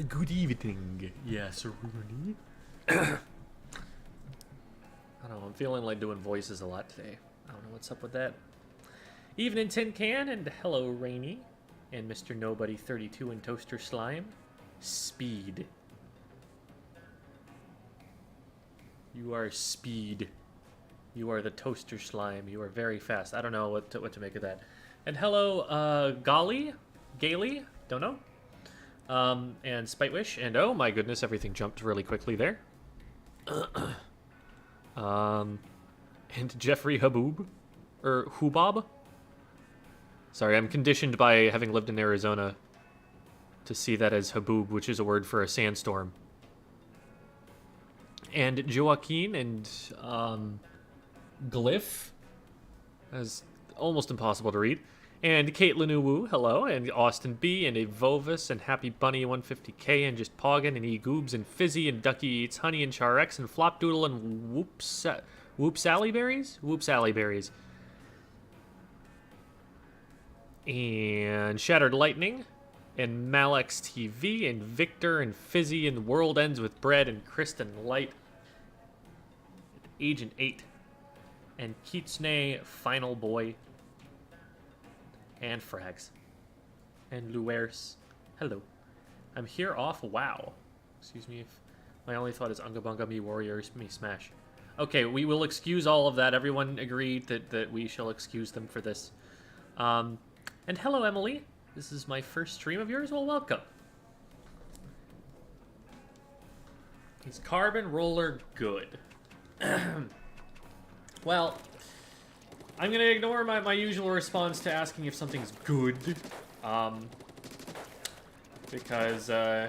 Good evening. Yes, Rooney. I don't know, I'm feeling like doing voices a lot today. I don't know what's up with that. Evening, Tin Can, and hello, Rainy. And Mr. Nobody 32 and Toaster Slime. Speed. You are speed. You are the Toaster Slime. You are very fast. I don't know what to make of that. And hello, Golly? Gaily? Don't know. And Spitewish, and oh my goodness, everything jumped really quickly there. And Jeffrey Haboob, or Hubob. Sorry, I'm conditioned by having lived in Arizona to see that as Haboob, which is a word for a sandstorm. And Joaquin and Glyph, as almost impossible to read. And Caitlin Uwu, hello, and Austin B, and Evovis, and Happy Bunny 150k, and just Poggin, and E-Goobs, and Fizzy, and Ducky Eats Honey, and Char-X, and Flopdoodle, and Whoops Alleyberries? Whoops Alleyberries. And Shattered Lightning, and Malex TV, and Victor, and Fizzy, and World Ends with Bread, and Kristen Light, and Agent 8, and Kitsune Final Boy, and Frags. And Luers. Hello. I'm here off WoW. Excuse me if my only thought is Unga Bunga me Warriors me Smash. Okay, we will excuse all of that. Everyone agreed that we shall excuse them for this. And hello, Emily. This is my first stream of yours. Well, welcome. Is Carbon Roller good? Well, I'm going to ignore my usual response to asking if something's good, because I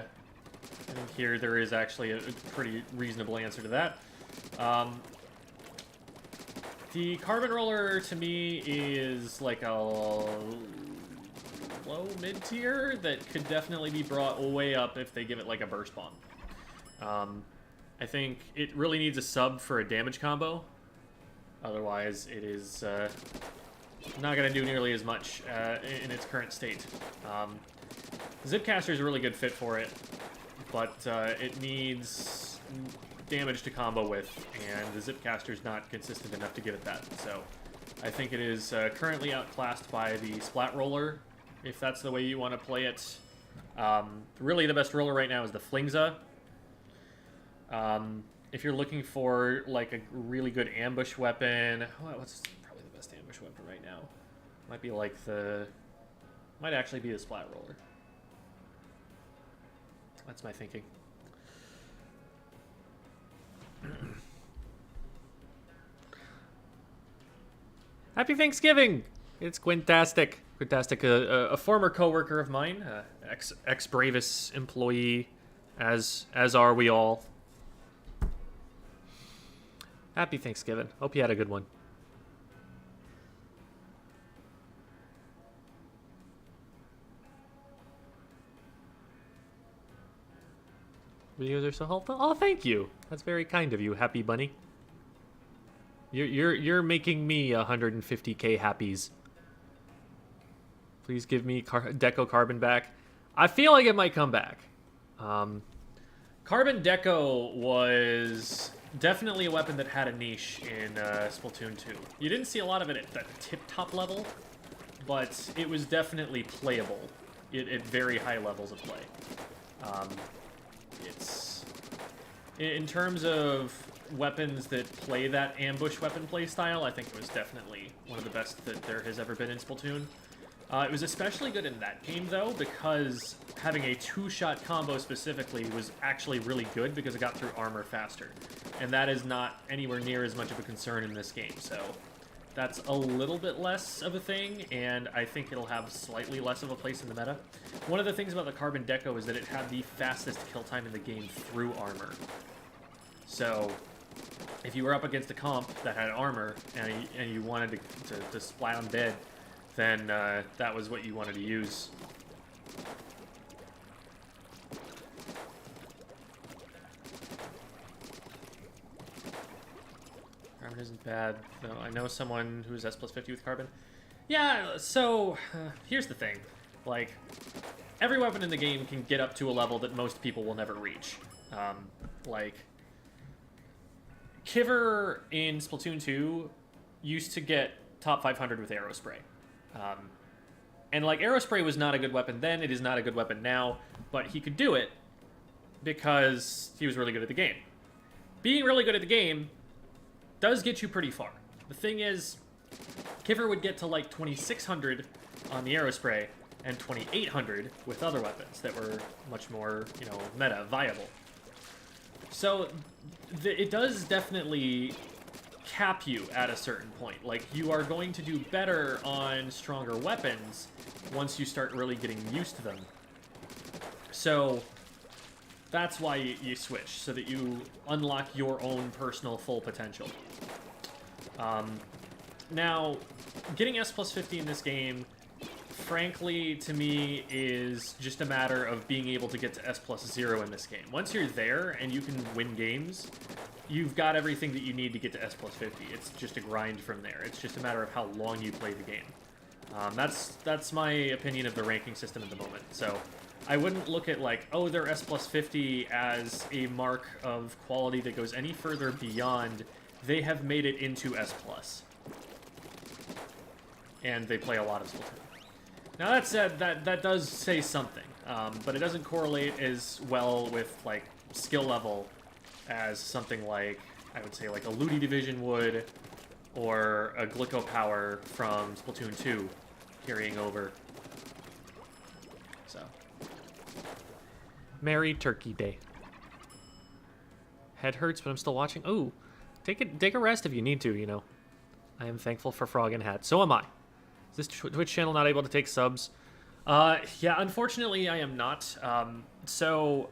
think here there is actually a pretty reasonable answer to that. The Carbon Roller, to me, is like a low mid-tier that could definitely be brought way up if they give it like a burst bomb. I think it really needs a sub for a damage combo. Otherwise, it is not going to do nearly as much in its current state. Zipcaster is a really good fit for it, but it needs damage to combo with, and the Zipcaster is not consistent enough to give it that. So I think it is currently outclassed by the Splat Roller, if that's the way you want to play it. Really, the best roller right now is the Flingza. If you're looking for like a really good ambush weapon, what's probably the best ambush weapon right now? Might be like might actually be the Splat Roller. That's my thinking. Happy Thanksgiving! It's Quintastic. Quintastic, a former coworker of mine, ex-Bravus employee, as are we all. Happy Thanksgiving. Hope you had a good one. Videos are so helpful. Oh, thank you. That's very kind of you, Happy Bunny. You're making me 150k happies. Please give me Deco Carbon back. I feel like it might come back. Carbon Deco was definitely a weapon that had a niche in Splatoon 2. You didn't see a lot of it at the tip-top level, but it was definitely playable at very high levels of play. It's... In terms of weapons that play that ambush weapon play style, I think it was definitely one of the best that there has ever been in Splatoon. It was especially good in that game, though, because having a two-shot combo specifically was actually really good because it got through armor faster. And that is not anywhere near as much of a concern in this game, so that's a little bit less of a thing, and I think it'll have slightly less of a place in the meta. One of the things about the Carbon Deco is that it had the fastest kill time in the game through armor. So if you were up against a comp that had armor and you wanted to splat on dead, then that was what you wanted to use. Carbon isn't bad. No, I know someone who's S plus 50 with Carbon. Yeah, so here's the thing. Like, every weapon in the game can get up to a level that most people will never reach. Like, Kiver in Splatoon 2 used to get top 500 with Aerospray. And, like, Aerospray was not a good weapon then, it is not a good weapon now, but he could do it because he was really good at the game. Being really good at the game does get you pretty far. The thing is, Kiver would get to, like, 2600 on the Aerospray and 2800 with other weapons that were much more, you know, meta, viable. So, it does definitely cap you at a certain point. Like, you are going to do better on stronger weapons once you start really getting used to them. So, that's why you switch, so that you unlock your own personal full potential. Now, getting S plus 50 in this game, frankly, to me, is just a matter of being able to get to S plus 0 in this game. Once you're there and you can win games, you've got everything that you need to get to S plus 50. It's just a grind from there. It's just a matter of how long you play the game. That's my opinion of the ranking system at the moment. So I wouldn't look at, like, oh, they're S plus 50 as a mark of quality that goes any further beyond they have made it into S plus. And they play a lot of Splatoon. Now, that said, that does say something, but it doesn't correlate as well with, like, skill level as something like, I would say, like a Ludi Division would, or a Glico Power from Splatoon 2 carrying over. So. Merry Turkey Day. Head hurts, but I'm still watching. Ooh, take a rest if you need to, you know. I am thankful for Frog and Hat. So am I. Is this Twitch channel not able to take subs? Yeah, unfortunately I am not. So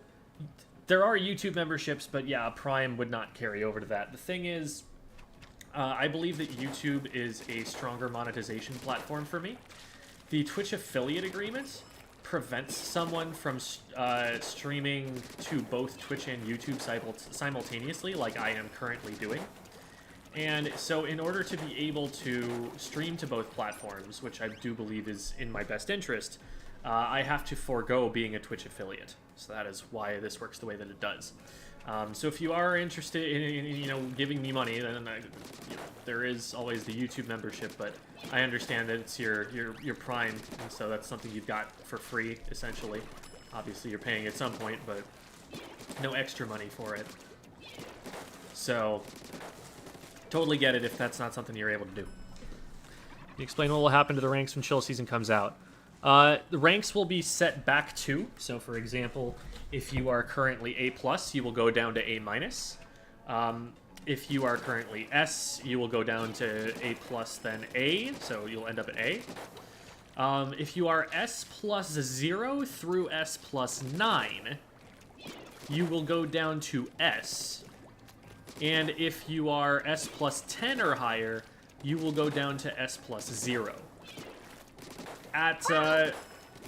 there are YouTube memberships, but yeah, Prime would not carry over to that. The thing is, I believe that YouTube is a stronger monetization platform for me. The Twitch affiliate agreement prevents someone from streaming to both Twitch and YouTube simultaneously, like I am currently doing. And so in order to be able to stream to both platforms, which I do believe is in my best interest, I have to forego being a Twitch affiliate. So that is why this works the way that it does. So if you are interested in you know, giving me money, then there is always the YouTube membership, but I understand that it's your Prime, and so that's something you've got for free, essentially. Obviously you're paying at some point, but no extra money for it. So totally get it if that's not something you're able to do. Can you explain what will happen to the ranks when Chill Season comes out? The ranks will be set back to, so for example, if you are currently A+, you will go down to A-. If you are currently S, you will go down to A+, then A, so you'll end up at A. If you are S plus 0 through S plus 9, you will go down to S. And if you are S plus 10 or higher, you will go down to S plus 0. At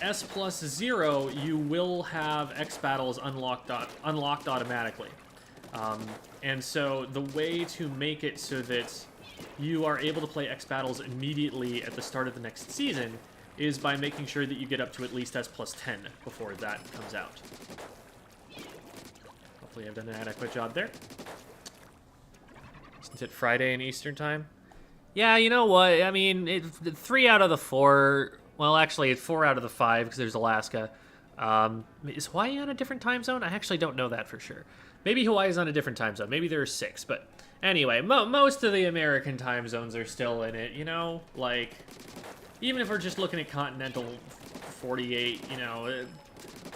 S plus 0, you will have X battles unlocked automatically. And so the way to make it so that you are able to play X battles immediately at the start of the next season is by making sure that you get up to at least S plus 10 before that comes out. Hopefully I've done an adequate job there. Isn't it Friday in Eastern time? Yeah, you know what? I mean, 3 out of the 4... Well, actually, it's 4 out of the 5 because there's Alaska. Is Hawaii on a different time zone? I actually don't know that for sure. Maybe Hawaii's on a different time zone. Maybe there's 6. But anyway, most of the American time zones are still in it, you know? Like, even if we're just looking at continental 48, you know,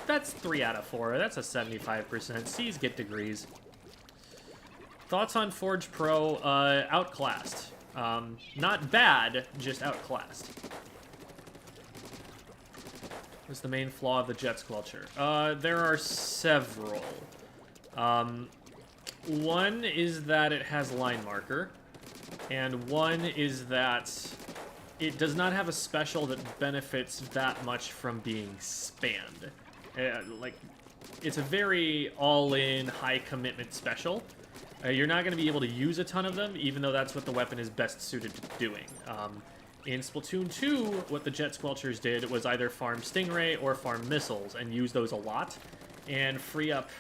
that's 3 out of 4. That's a 75%. C's get degrees. Thoughts on Forge Pro? Outclassed. Not bad, just outclassed. What's the main flaw of the Jet Squelcher? There are several. One is that it has line marker, and one is that it does not have a special that benefits that much from being spammed. Like, it's a very all-in, high-commitment special. You're not going to be able to use a ton of them, even though that's what the weapon is best suited to doing. In Splatoon 2, what the Jet Squelchers did was either farm Stingray or farm missiles, and use those a lot, and free up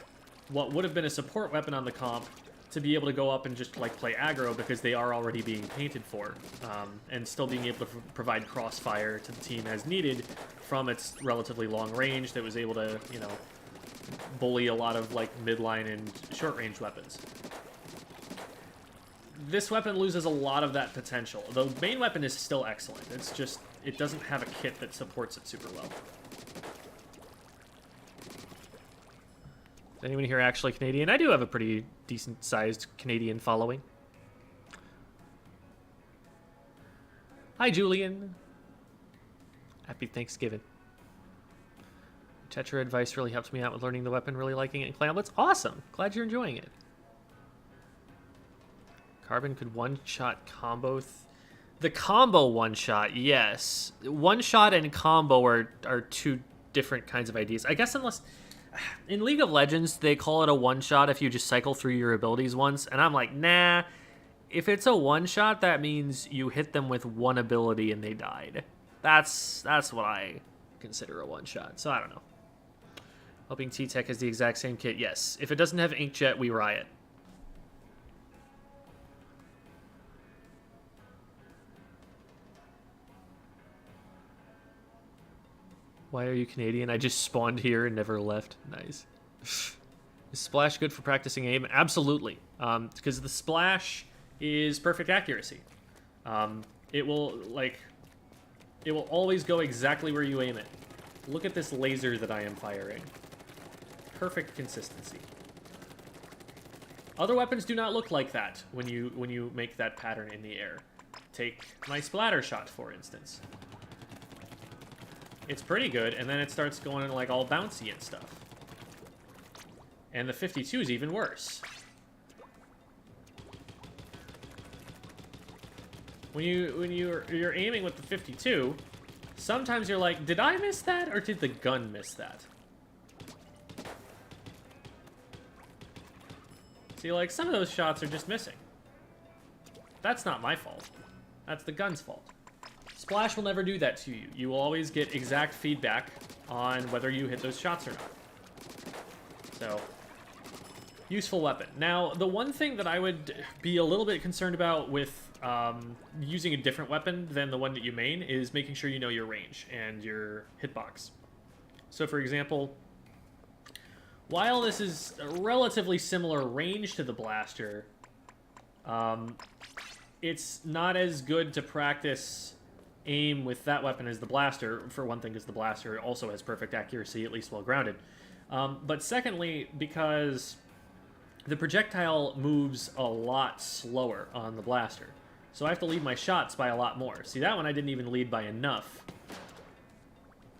what would have been a support weapon on the comp to be able to go up and just like play aggro, because they are already being painted for, and still being able to provide crossfire to the team as needed from its relatively long range that was able to, you know, bully a lot of like midline and short range weapons. This weapon loses a lot of that potential. The main weapon is still excellent. It's just, it doesn't have a kit that supports it super well. Is anyone here actually Canadian? I do have a pretty decent-sized Canadian following. Hi, Julian. Happy Thanksgiving. Tetra advice really helped me out with learning the weapon, really liking it in Clamblitz. Awesome. Glad you're enjoying it. Carbon could one-shot combo. The combo one-shot, yes. One-shot and combo are two different kinds of ideas. I guess unless... In League of Legends, they call it a one-shot if you just cycle through your abilities once, and I'm like, nah. If it's a one-shot, that means you hit them with one ability and they died. That's what I consider a one-shot, so I don't know. Hoping T-Tech has the exact same kit. Yes. If it doesn't have Inkjet, we riot. Why are you Canadian? I just spawned here and never left. Nice. Is Splash good for practicing aim? Absolutely. Because the Splash is perfect accuracy. It will always go exactly where you aim it. Look at this laser that I am firing. Perfect consistency. Other weapons do not look like that when you make that pattern in the air. Take my splatter shot, for instance. It's pretty good, and then it starts going like all bouncy and stuff. And the 52 is even worse. When you're aiming with the 52, sometimes you're like, did I miss that, or did the gun miss that? See, like, some of those shots are just missing. That's not my fault. That's the gun's fault. Splash will never do that to you. You will always get exact feedback on whether you hit those shots or not. So, useful weapon. Now, the one thing that I would be a little bit concerned about with using a different weapon than the one that you main is making sure you know your range and your hitbox. So, for example, while this is a relatively similar range to the blaster, it's not as good to practice aim with that weapon as the blaster, for one thing, because the blaster also has perfect accuracy, at least while grounded. But secondly, because the projectile moves a lot slower on the blaster. So I have to lead my shots by a lot more. See, that one I didn't even lead by enough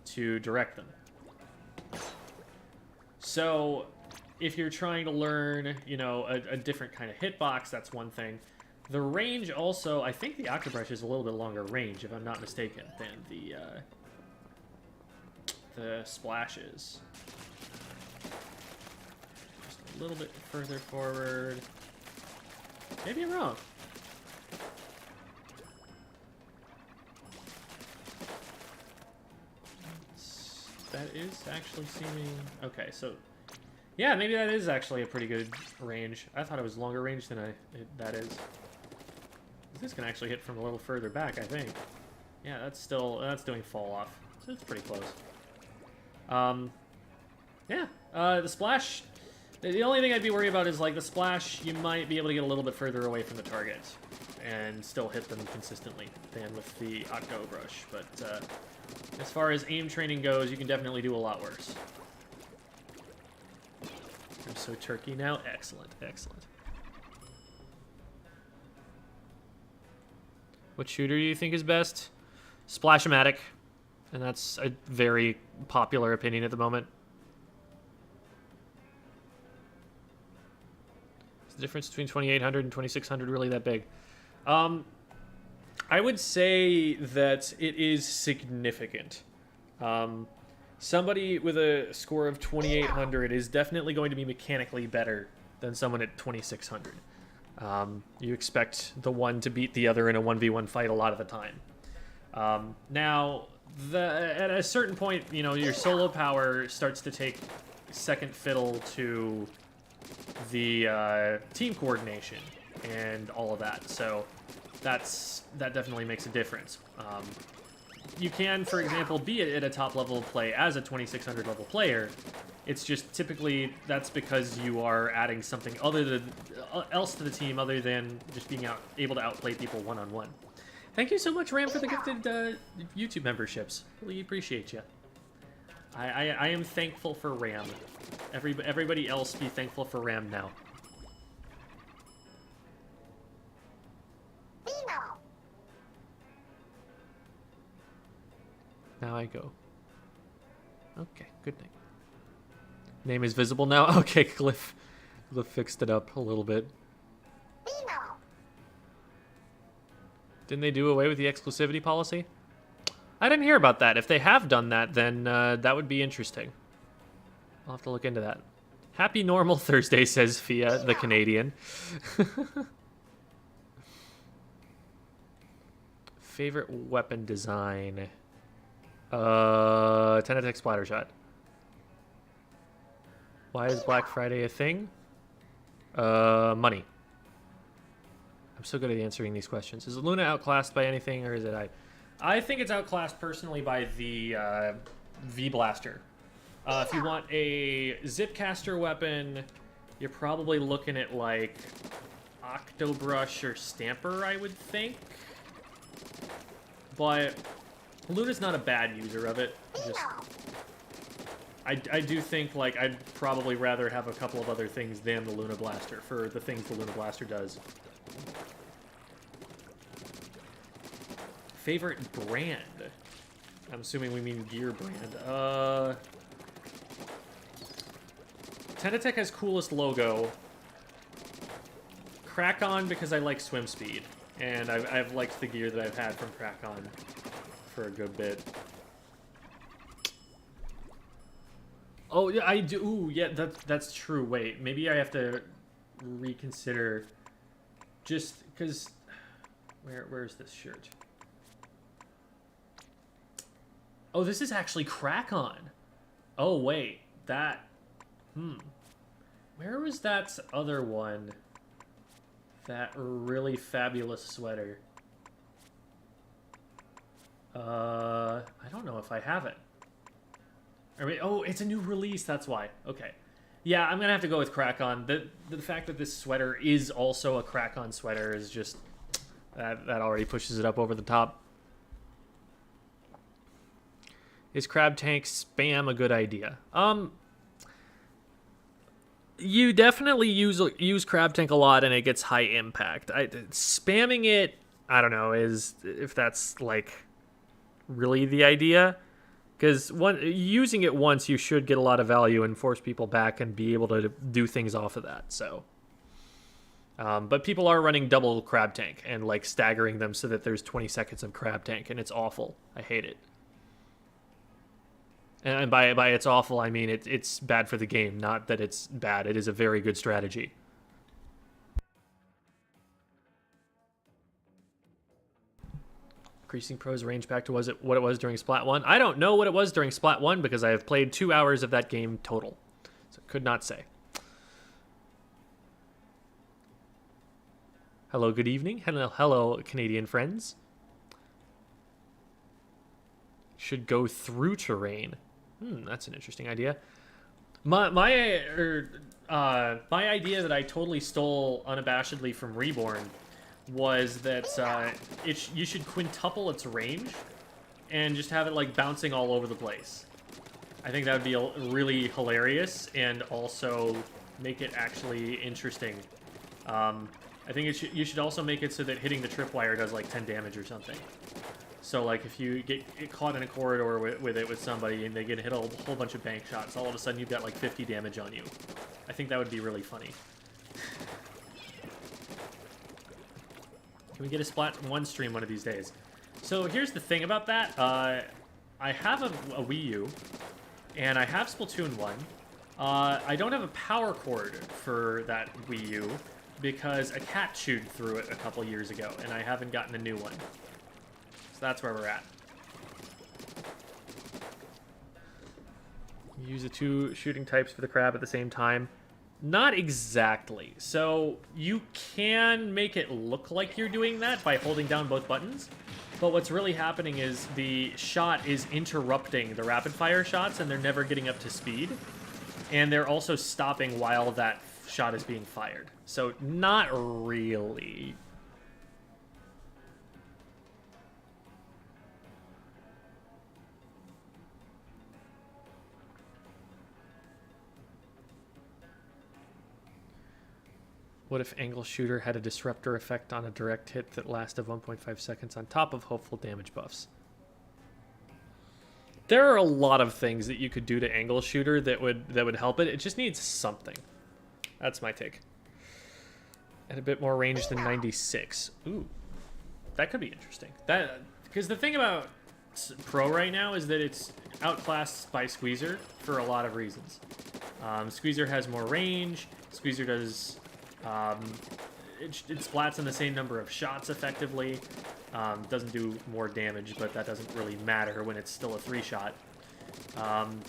to direct them. So if you're trying to learn, you know, a different kind of hitbox, that's one thing. The range also, I think the Octobrush is a little bit longer range, if I'm not mistaken, than the Splash is. Just a little bit further forward. Maybe I'm wrong. That is actually seeming... Okay, so... Yeah, maybe that is actually a pretty good range. I thought it was longer range than that is. This can actually hit from a little further back, I think. Yeah, that's doing fall off. So it's pretty close. Yeah, the Splash... The only thing I'd be worried about is, like, the Splash, you might be able to get a little bit further away from the target and still hit them consistently than with the Octobrush. But as far as aim training goes, you can definitely do a lot worse. I'm so turkey now. Excellent, excellent. What shooter do you think is best? Splash-O-Matic. And that's a very popular opinion at the moment. Is the difference between 2800 and 2600 really that big? I would say that it is significant. Somebody with a score of 2800 is definitely going to be mechanically better than someone at 2600. You expect the one to beat the other in a 1v1 fight a lot of the time. Now, at a certain point, you know, your solo power starts to take second fiddle to the team coordination and all of that. So that definitely makes a difference. You can, for example, be at a top level of play as a 2600 level player. It's just typically that's because you are adding something else to the team other than just being able to outplay people one-on-one. Thank you so much, Ram, for the gifted YouTube memberships. Really appreciate you. I am thankful for Ram. Everybody else be thankful for Ram now. Now I go. Okay, good night. Name is visible now? Okay, Glyph fixed it up a little bit. Didn't they do away with the exclusivity policy? I didn't hear about that. If they have done that, then that would be interesting. I'll have to look into that. Happy normal Thursday, says Fia, the Canadian. Favorite weapon design? Ten-attack splatter shot. Why is Black Friday a thing? Money. I'm so good at answering these questions. Is Luna outclassed by anything, or is it I? I think it's outclassed personally by the V-Blaster. If you want a Zipcaster weapon, you're probably looking at, like, Octobrush or Stamper, I would think. But Luna's not a bad user of it. Just, I do think, like, I'd probably rather have a couple of other things than the Luna Blaster for the things the Luna Blaster does. Favorite brand? I'm assuming we mean gear brand. Ten-attack has coolest logo. Krak-On because I like swim speed. And I've liked the gear that I've had from Krak-On for a good bit. Oh, yeah, I do. Ooh, yeah, that's true. Wait, maybe I have to reconsider. Just because... Where's this shirt? Oh, this is actually Krak-On. Oh, wait. That... Where was that other one? That really fabulous sweater. I don't know if I have it. I mean, oh, it's a new release, that's why. Okay. Yeah, I'm gonna have to go with Krak-On. The fact that this sweater is also a Krak-On sweater is just... That already pushes it up over the top. Is Crab Tank spam a good idea? You definitely use Crab Tank a lot and it gets high impact. Spamming it, I don't know, if that's like really the idea. Because using it once, you should get a lot of value and force people back and be able to do things off of that. So, but people are running double Crab Tank and like staggering them so that there's 20 seconds of Crab Tank, and it's awful. I hate it. And by it's awful, I mean it's bad for the game, not that it's bad. It is a very good strategy. Increasing Pro's range back to what it was during Splat 1? I don't know what it was during Splat 1 because I have played 2 hours of that game total. So could not say. Hello, good evening. Hello, Canadian friends. Should go through terrain. That's an interesting idea. My idea that I totally stole unabashedly from Reborn was that you should quintuple its range and just have it like bouncing all over the place. I think that would be really hilarious and also make it actually interesting. I think you should also make it so that hitting the tripwire does like 10 damage or something. So, like, if you get caught in a corridor with somebody and they get hit a whole bunch of bank shots, all of a sudden you've got, like, 50 damage on you. I think that would be really funny. Can we get a Splat 1 stream one of these days? So, here's the thing about that. I have a Wii U, and I have Splatoon 1. I don't have a power cord for that Wii U because a cat chewed through it a couple years ago, and I haven't gotten a new one. So that's where we're at. Use the two shooting types for the crab at the same time. Not exactly. So you can make it look like you're doing that by holding down both buttons. But what's really happening is the shot is interrupting the rapid fire shots and they're never getting up to speed. And they're also stopping while that shot is being fired. So not really. What if Angle Shooter had a disruptor effect on a direct hit that lasted 1.5 seconds on top of hopeful damage buffs? There are a lot of things that you could do to Angle Shooter that would help it. It just needs something. That's my take. At a bit more range than 96. Ooh, that could be interesting. That because the thing about Pro right now is that it's outclassed by Squeezer for a lot of reasons. Squeezer has more range. Squeezer does it splats in the same number of shots effectively. Doesn't do more damage, but that doesn't really matter when it's still a 3-shot. And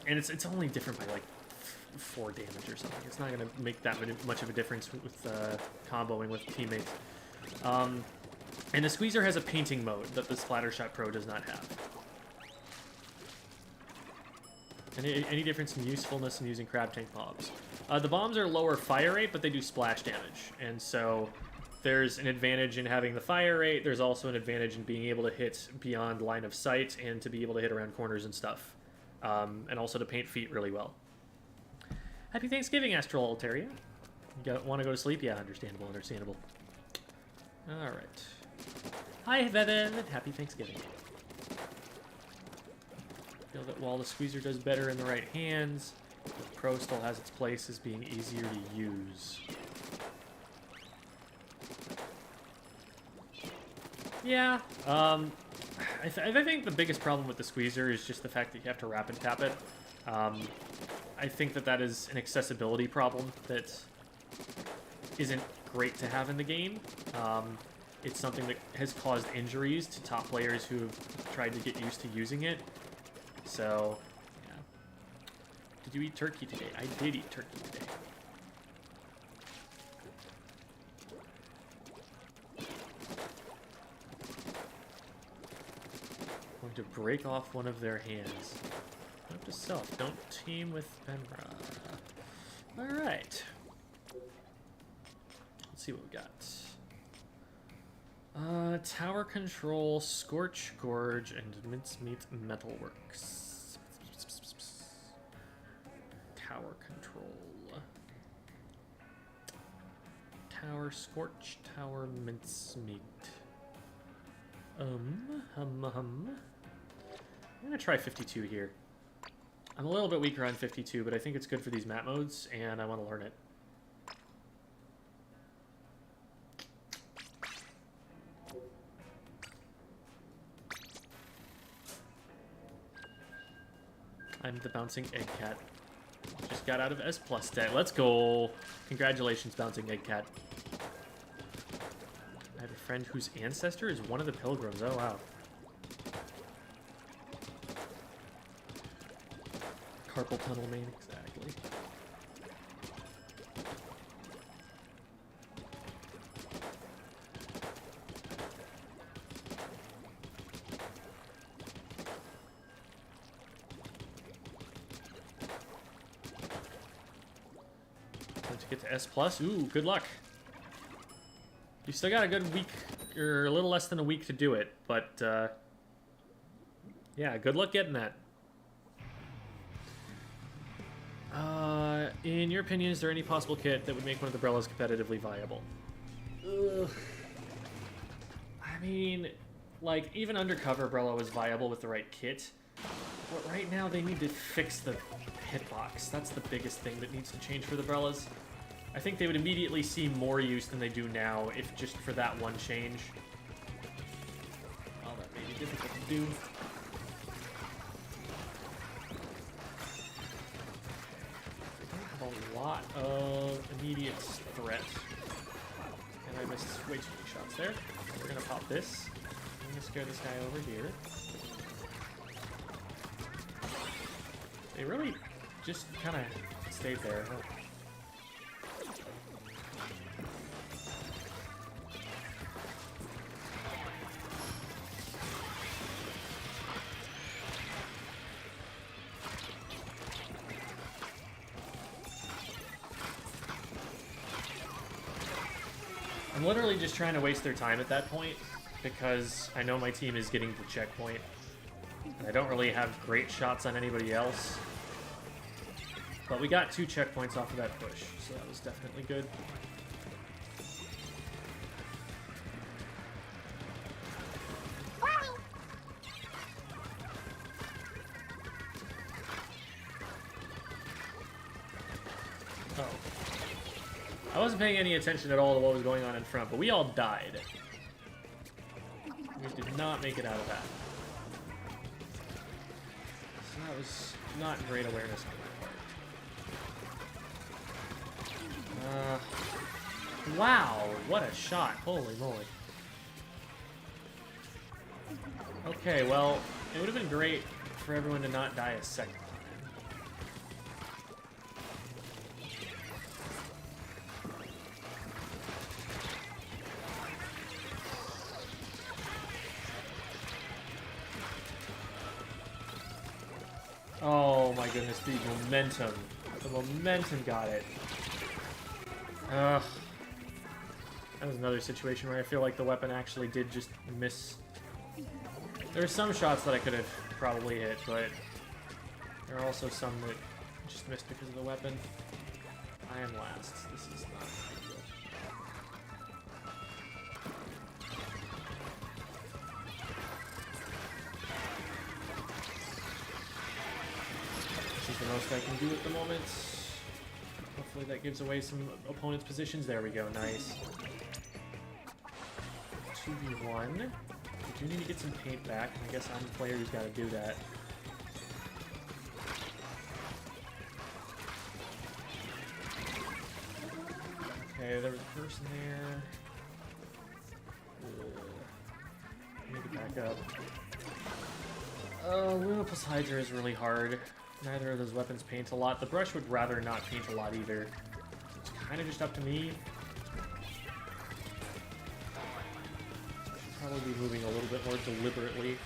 it's only different by like 4 damage or something. It's not going to make that much of a difference with comboing with teammates. And the Squeezer has a painting mode that the Splattershot Pro does not have. Any difference in usefulness in using crab tank bombs? The bombs are lower fire rate, but they do splash damage. And so there's an advantage in having the fire rate. There's also an advantage in being able to hit beyond line of sight and to be able to hit around corners and stuff. And also to paint feet really well. Happy Thanksgiving, Astral Altaria. You want to go to sleep? Yeah, understandable, understandable. All right. Hi, Veven. Happy Thanksgiving. Feel that while the Squeezer does better in the right hands, the Pro still has its place as being easier to use. Yeah, I think the biggest problem with the Squeezer is just the fact that you have to rapid tap it. I think that is an accessibility problem that isn't great to have in the game. It's something that has caused injuries to top players who have tried to get used to using it. So, yeah. Did you eat turkey today? I did eat turkey today. Going to break off one of their hands. Note to self, don't team with Benra. Alright. Let's see what we got. Tower Control, Scorch Gorge, and Mincemeat Metalworks. Tower Control. Tower Scorch, Tower Mincemeat. I'm gonna try 52 here. I'm a little bit weaker on 52, but I think it's good for these map modes, and I want to learn it. I'm the Bouncing Egg Cat. Just got out of S+ debt. Let's go. Congratulations, Bouncing Egg Cat. I have a friend whose ancestor is one of the pilgrims. Oh, wow. Carpal tunnel main, exactly. Time to get to S+. Ooh, good luck. You still got a good week, or a little less than a week to do it, but yeah, good luck getting that. In your opinion, is there any possible kit that would make one of the Brellas competitively viable? Ugh. I mean, like, even Undercover Brella was viable with the right kit, but right now they need to fix the hitbox. That's the biggest thing that needs to change for the Brellas. I think they would immediately see more use than they do now if just for that one change. Oh, that may be difficult to do. A lot of immediate threat. And I missed way too many shots there. We're gonna pop this. gonna scare this guy over here. They really just kind of stayed there. Oh. I'm literally just trying to waste their time at that point because I know my team is getting the checkpoint and I don't really have great shots on anybody else. But we got 2 checkpoints off of that push, so that was definitely good. Oh. I wasn't paying any attention at all to what was going on in front, but we all died. We did not make it out of that. So that was not great awareness on my part. Wow, what a shot. Holy moly. Okay, well, it would have been great for everyone to not die a second time. Oh my goodness, the momentum. The momentum got it. Ugh. That was another situation where I feel like the weapon actually did just miss. There are some shots that I could have probably hit, but there are also some that just missed because of the weapon. I am last. This is not ideal. This is the most I can do at the moment. Hopefully that gives away some opponent's positions. There we go. Nice. 2v1. We do need to get some paint back. I guess I'm the player who's got to do that. Okay, there was a person there. Need to back up. Luna plus Hydra is really hard. Neither of those weapons paint a lot. The brush would rather not paint a lot either. It's kind of just up to me. Should probably be moving a little bit more deliberately.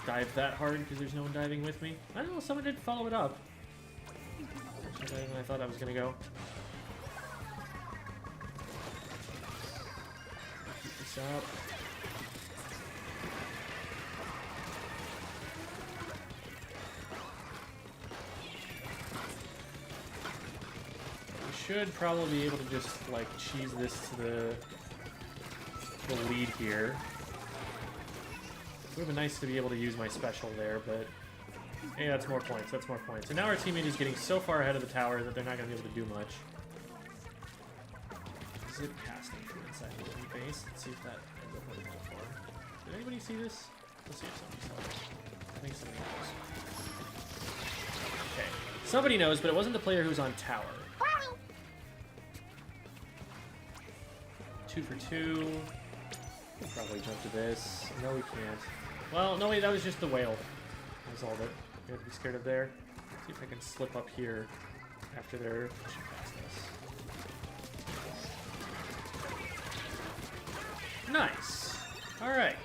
Dive that hard because there's no one diving with me. I don't know, someone did follow it up. Much better than I thought I was gonna go. Keep this up. We should probably be able to just like cheese this to the lead here. It would have been nice to be able to use my special there, but hey, that's more points, that's more points. And now our teammate is getting so far ahead of the tower that they're not going to be able to do much. Zip casting from inside the enemy base. Let's see if that ends up working out for him. Did anybody see this? Let's see if somebody saw this. I think somebody knows. Okay. Somebody knows, but it wasn't the player who was on tower. 2 for 2. We'll probably jump to this. No, we can't. Well, no, wait, that was just the whale. That was all that we have to be scared of there. See if I can slip up here after they're pushing past us. Nice. Alright.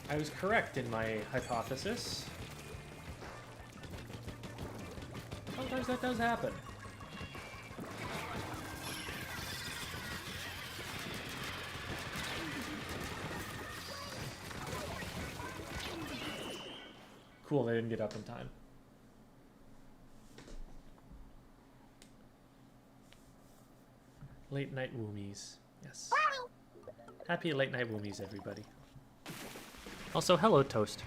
I was correct in my hypothesis. Sometimes that does happen. Cool, they didn't get up in time. Late night woomies. Yes. Happy late night woomies, everybody. Also, hello, Toast.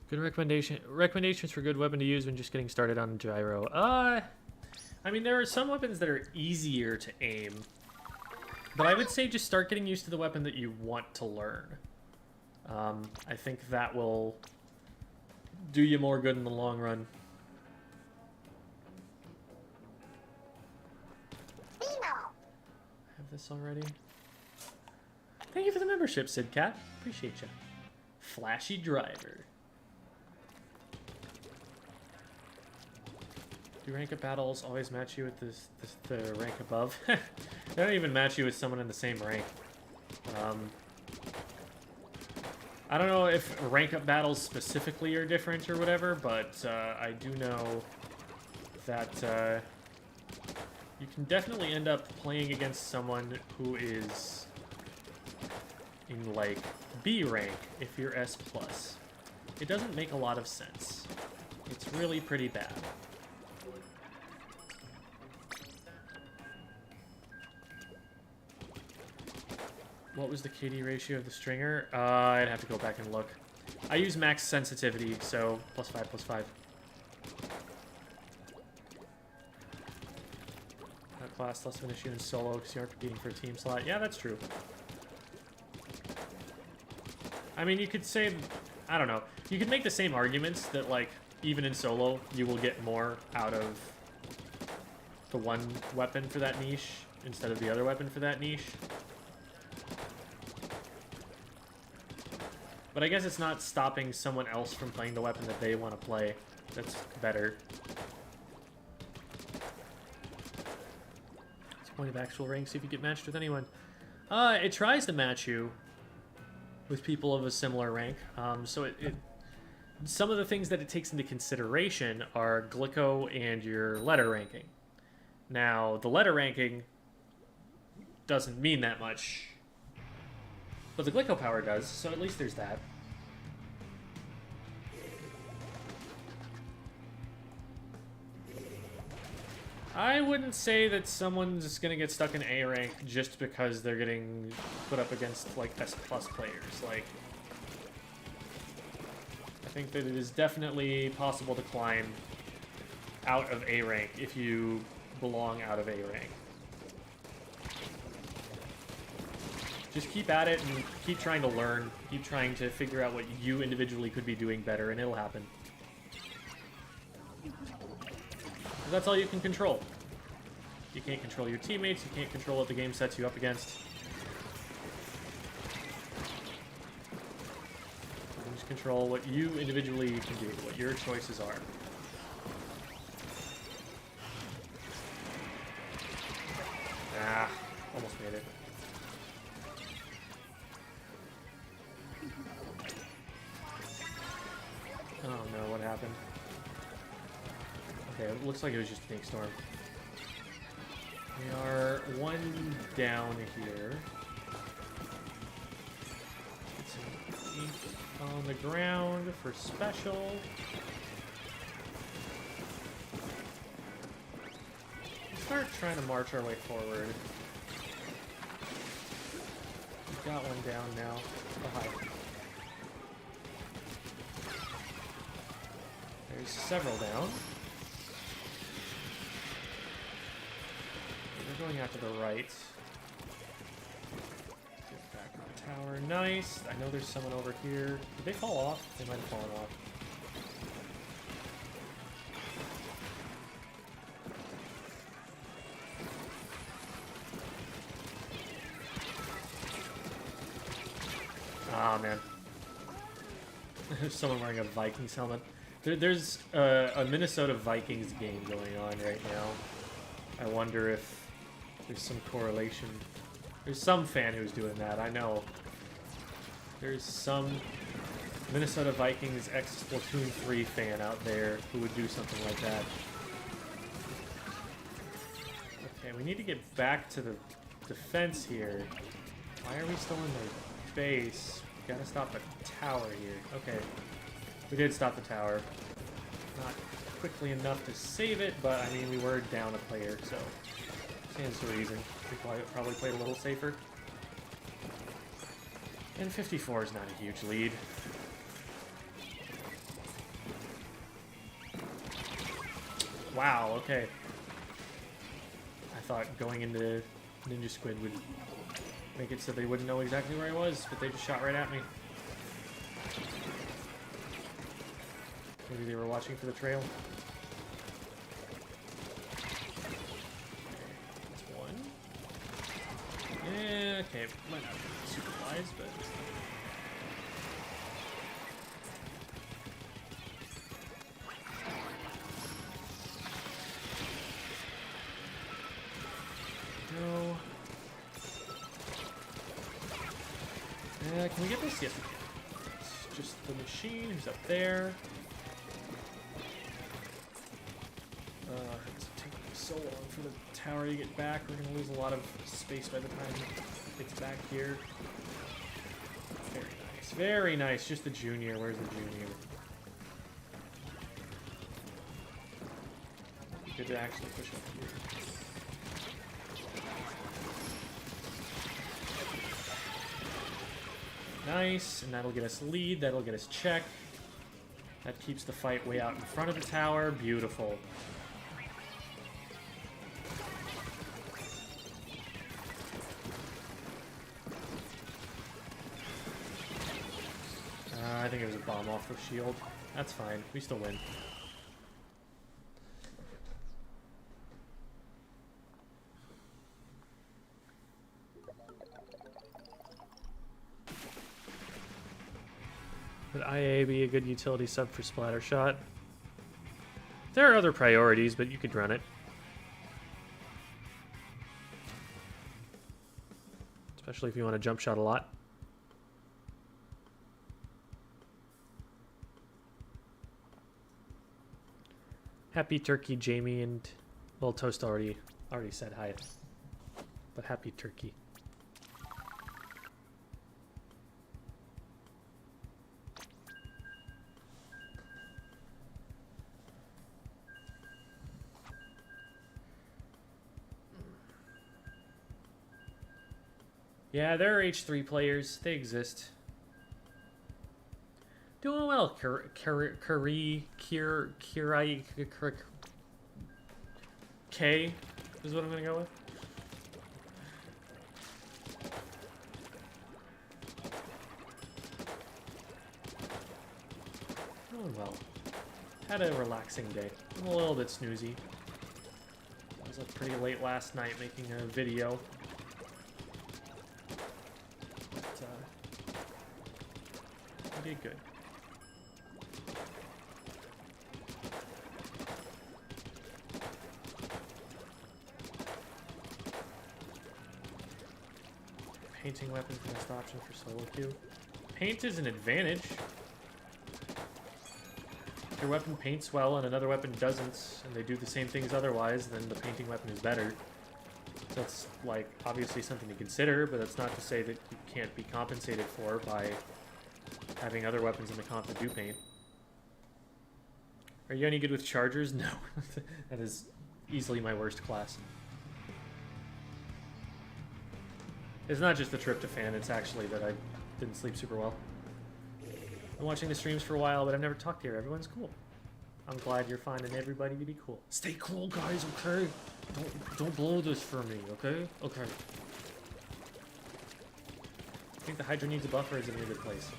Good recommendations for good weapon to use when just getting started on gyro. I mean, there are some weapons that are easier to aim, but I would say just start getting used to the weapon that you want to learn. I think that will do you more good in the long run. Have this already? Thank you for the membership, Sidcat. Appreciate you. Flashy driver. Do rank up battles always match you with the rank above? They don't even match you with someone in the same rank. I don't know if rank up battles specifically are different or whatever, but I do know that you can definitely end up playing against someone who is in, like, B rank if you're S+. It doesn't make a lot of sense. It's really pretty bad. What was the KD ratio of the stringer? I'd have to go back and look. I use max sensitivity, so +5/+5. That class less of an issue in solo because you aren't competing for a team slot. Yeah, that's true. I mean, you could say, I don't know. You could make the same arguments that, like, even in solo, you will get more out of the one weapon for that niche instead of the other weapon for that niche. But I guess it's not stopping someone else from playing the weapon that they want to play. That's better. What's the point of actual rank? See if you get matched with anyone. It tries to match you with people of a similar rank. So some of the things that it takes into consideration are Glicko and your letter ranking. Now, the letter ranking doesn't mean that much, but the Glicko power does, so at least there's that. I wouldn't say that someone's gonna get stuck in A rank just because they're getting put up against, like, S+ players. Like, I think that it is definitely possible to climb out of A rank if you belong out of A rank. Just keep at it and keep trying to learn. Keep trying to figure out what you individually could be doing better, and it'll happen. That's all you can control. You can't control your teammates. You can't control what the game sets you up against. You just control what you individually can do, what your choices are. Ah, almost made it. Oh no, what happened? Okay, it looks like it was just Snake Storm. We are one down here. Get some ink on the ground for special. Start trying to march our way forward. We've got one down now. Oh, hi. There's several down. They're going out to the right. Get back on the tower. Nice. I know there's someone over here. Did they fall off? They might have fallen off. Ah, man. There's someone wearing a Vikings helmet. There's a Minnesota Vikings game going on right now. I wonder if there's some correlation. There's some fan who's doing that, I know. There's some Minnesota Vikings ex Splatoon 3 fan out there who would do something like that. Okay, we need to get back to the defense here. Why are we still in their base? We gotta stop the tower here. Okay. We did stop the tower. Not quickly enough to save it, but I mean, we were down a player, so stands to reason. We probably played a little safer. And 54 is not a huge lead. Wow, okay. I thought going into Ninja Squid would make it so they wouldn't know exactly where I was, but they just shot right at me. Maybe they were watching for the trail. That's one. Yeah, okay. Might not be super wise, but... Go. Can we get this? Yes, we can. It's just the machine who's up there. It's taking so long for the tower to get back. We're gonna lose a lot of space by the time it gets back here. Very nice. Very nice. Just the junior. Where's the junior? Good to actually push up here. Nice, and that'll get us lead, that'll get us check. That keeps the fight way out in front of the tower. Beautiful. I think it was a bomb off the shield. That's fine, we still win. Would IA be a good utility sub for Splattershot? There are other priorities, but you could run it. Especially if you want to jump shot a lot. Happy turkey, Jamie, and... Well, Toast already said hi. But happy turkey. Yeah, there are H3 players. They exist. Doing well, K is what I'm gonna go with. Oh well. Had a relaxing day. I'm a little bit snoozy. I was up pretty late last night making a video. But, did good. Painting weapons the best option for solo queue. Paint is an advantage. If your weapon paints well and another weapon doesn't, and they do the same things otherwise, then the painting weapon is better. So that's, like, obviously something to consider, but that's not to say that you can't be compensated for by having other weapons in the comp that do paint. Are you any good with chargers? No. That is easily my worst class. It's not just the tryptophan, it's actually that I didn't sleep super well. I've been watching the streams for a while, but I've never talked here. Everyone's cool. I'm glad you're finding everybody to be cool. Stay cool, guys, okay? Don't blow this for me, okay? Okay. I think the Hydra needs a buffer is in a good place.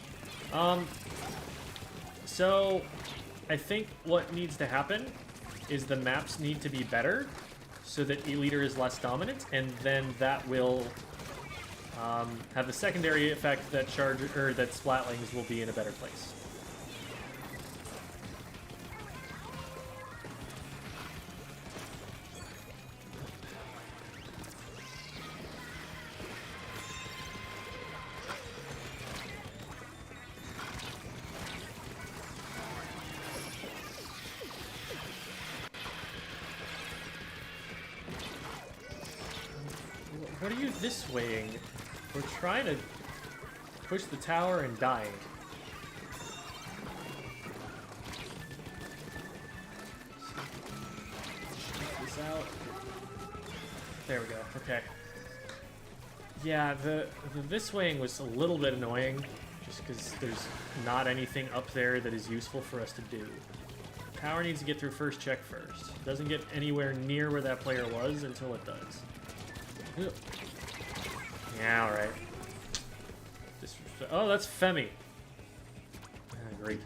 So I think what needs to happen is the maps need to be better so that Eliter is less dominant, and then that will have the secondary effect that that Splatlings will be in a better place. What are you this waying? We're trying to push the tower and dying. Check this out. There we go. Okay. Yeah, the this waying was a little bit annoying, just because there's not anything up there that is useful for us to do. Power needs to get through first check first. Doesn't get anywhere near where that player was until it does. Ugh. Yeah, alright. Oh, that's Femi. Ah, great.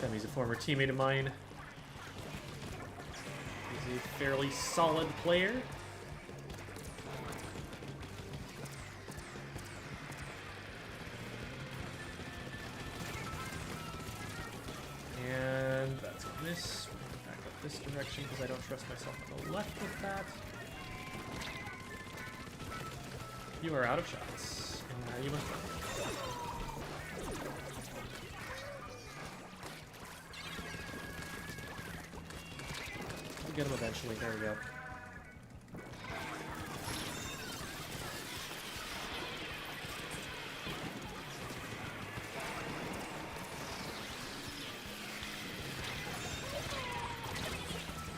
Femi's a former teammate of mine. He's a fairly solid player. And that's on this. We're gonna back up this direction because I don't trust myself on the left with that. You are out of shots. And now you must run. We'll get him eventually. There we go.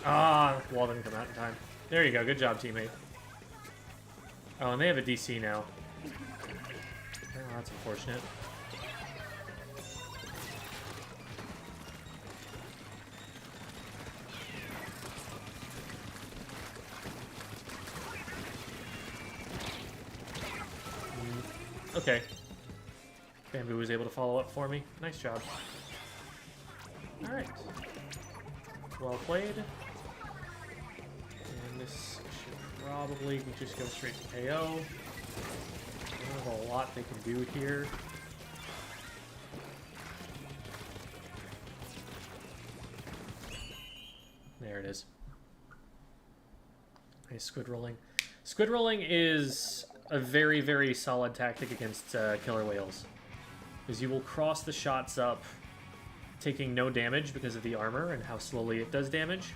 Ah, the wall didn't come out in time. There you go. Good job, teammate. Oh, and they have a DC now. Oh, that's unfortunate. Okay. Bamboo was able to follow up for me. Nice job. Alright. Well played. And this should probably just go straight to KO. Don't have a lot they can do here. There it is. Nice squid rolling. Squid rolling is a very, very solid tactic against killer whales. Because you will cross the shots up taking no damage because of the armor and how slowly it does damage.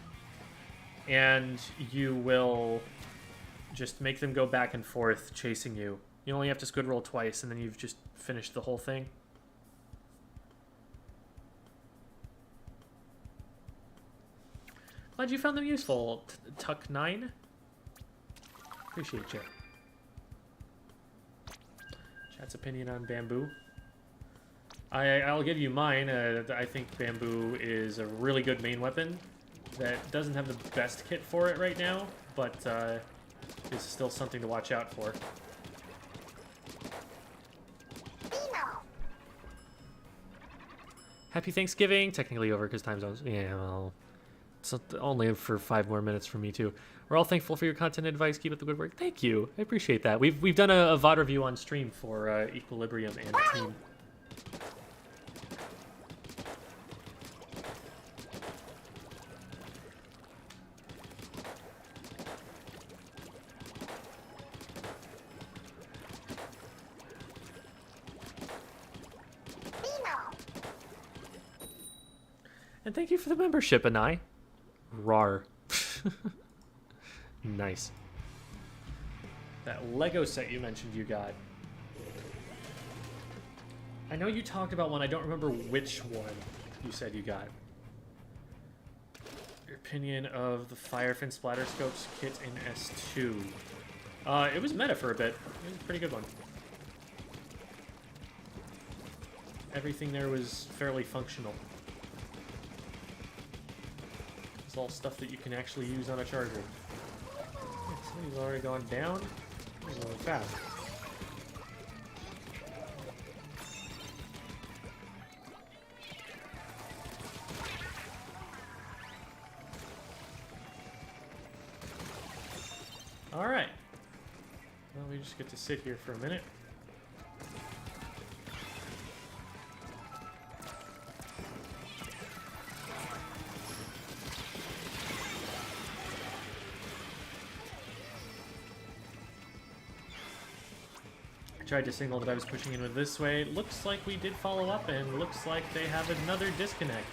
And you will just make them go back and forth chasing you. You only have to squid roll twice and then you've just finished the whole thing. Glad you found them useful, Tuck9. Appreciate you. Chat's opinion on Bamboo. I'll give you mine. I think Bamboo is a really good main weapon that doesn't have the best kit for it right now, but is still something to watch out for. Happy Thanksgiving. Technically over because time zones. Yeah, well, it's only for 5 more minutes for me too. We're all thankful for your content advice. Keep up the good work. Thank you. I appreciate that. We've done a VOD review on stream for Equilibrium and Team. And thank you for the membership, Anai. Rar. Nice. That Lego set you mentioned you got. I know you talked about one. I don't remember which one you said you got. Your opinion of the Firefin Splatter Scopes kit in S2. It was meta for a bit. It was a pretty good one. Everything there was fairly functional. It's all stuff that you can actually use on a charger. Somebody's already gone down. He's going fast. Alright. Well, we just get to sit here for a minute. Tried to signal that I was pushing in with this way. Looks like we did follow up, and looks like they have another disconnect.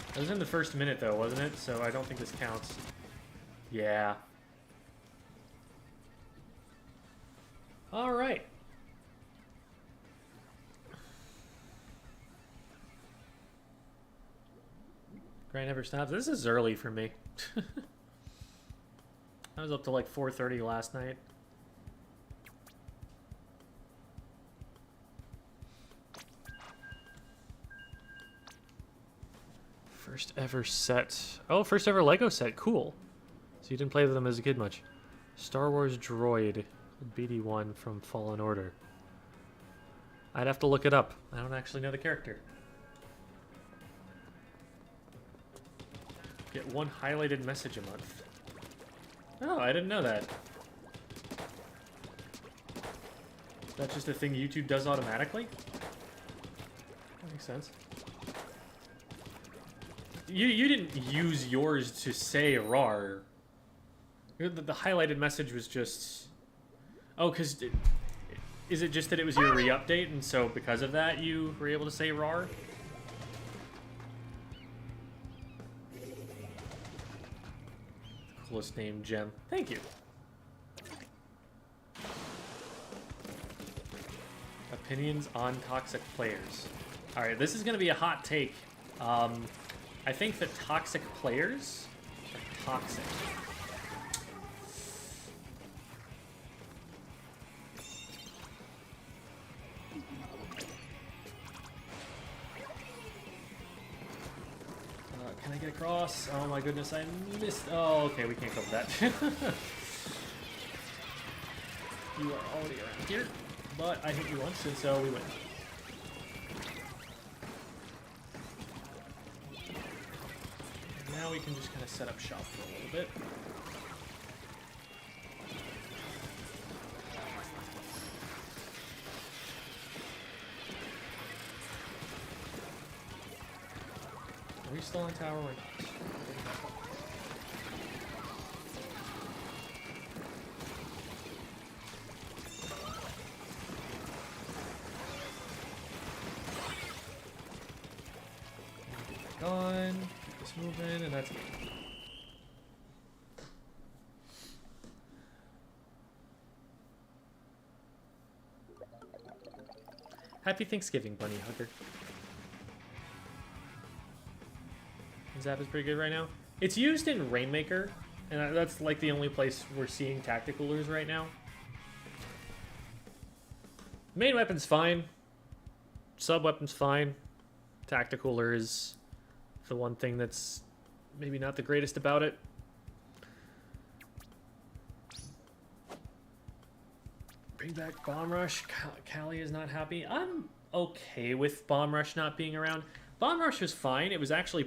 It was in the first minute, though, wasn't it? So I don't think this counts. Yeah. All right. Grind never stops. This is early for me. I was up to like 4:30 last night. First ever set. Oh, first ever Lego set. Cool. So you didn't play with them as a kid much. Star Wars droid. BD-1 from Fallen Order. I'd have to look it up. I don't actually know the character. Get one highlighted message a month. Oh, I didn't know that. That's just a thing YouTube does automatically? That makes sense. You didn't use yours to say RAR. The highlighted message was just... Oh, because... Is it just that it was your re-update, and so because of that you were able to say RAR? Coolest name, Gem. Thank you. Opinions on toxic players. Alright, this is going to be a hot take. I think that toxic players are toxic. Can I get across? Oh my goodness, I missed. Oh, okay, we can't cover that. You are already around here, but I hit you once, and so we win. And now we can just kind of set up shop for a little bit. Are we still on tower or not? Gone. Keep this moving, and that's it. Happy Thanksgiving, Bunny Hugger. Zap is pretty good right now. It's used in Rainmaker, and that's like the only place we're seeing tacticalers right now. Main weapon's fine. Sub weapon's fine. Tacticaler is the one thing that's maybe not the greatest about it. Bring back Bomb Rush. Callie is not happy. I'm okay with Bomb Rush not being around. Bomb Rush was fine. It was actually